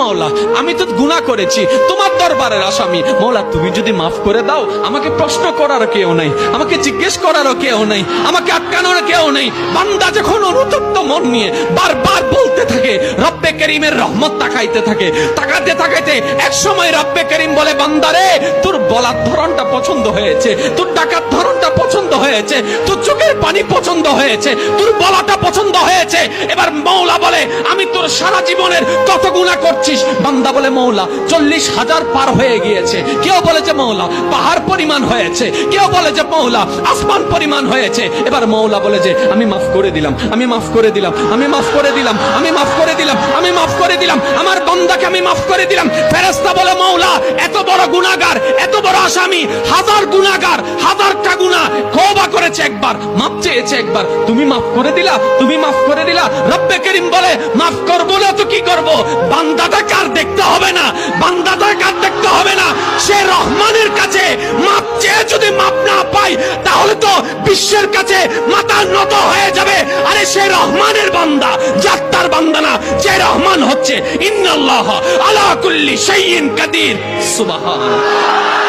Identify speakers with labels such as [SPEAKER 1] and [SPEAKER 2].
[SPEAKER 1] মাওলা, আমি তো গুনাহ করেছি, তোমার দরবারের আসামি। মাওলা, তুমি যদি মাফ করে দাও, আমাকে প্রশ্ন করার কেউ নাই, আমাকে জিজ্ঞেস করারও কেউ নাই, আমাকে আটকানোর কেউ নেই। বান্দা যখন অনুতপ্ত মন নিয়ে বারবার বলতে থাকে, রব্বে করিমের রহমত তাকাইতে থাকে, তাকাতে তাকাইতে এক সময় রব্বে করিম বলে, বান্দারে, তোর বলার ধরনটা পছন্দ হয়েছে, তোর ডাকার ধরনটা পছন্দ হয়েছে, তোর চোখের পানি পছন্দ হয়েছে, তোর বলাটা পছন্দ হয়েছে। এবার মওলা বলে, আমি তোর সারা জীবনের কত গুনাহ করছিস? বান্দা বলে, মওলা 40,000 পার হয়ে গিয়েছে। কেউ বলে যে মওলা পাহাড় পরিমাণ হয়েছে, কেউ বলে যে মওলা আসমান পরিমাণ হয়েছে। এবার মওলা বলে যে আমি মাফ করে দিলাম, আমি মাফ করে দিলাম, আমি মাফ করে দিলাম, আমি মাফ করে দিলাম, আমি মাফ করে দিলাম, আমার বান্দাকে আমি মাফ করে দিলাম। ফেরেশতা বলে, মওলা এত বড় গুনাহগার, এত বড় আসামি, হাজার গুনাহগার, হাজারটা গুনাহ তওবা করেছে একবার, মাফ চেয়েছে একবার, তুমি মাফ করে দিলা, তুমি মাফ করে দিলা। রব্বে করিম বলে, মাফ করবো না তো কি করব? বান্দাটা কার দেখতে হবে না, বান্দাটা কার দেখতে হবে না, সে রহমানের কাছে মাফ চেয়ে যদি মাফ না পাই, তাহলে তো বিশ্বের কাছে মাথা নত হয়ে যাবে। আরে সে রহমানের বান্দা, জাত্তার বান্দা না, যে রহমান হচ্ছে ইন্নাল্লাহ আলা কুল্লি শাইইন কাদির। সুবহানাল্লাহ।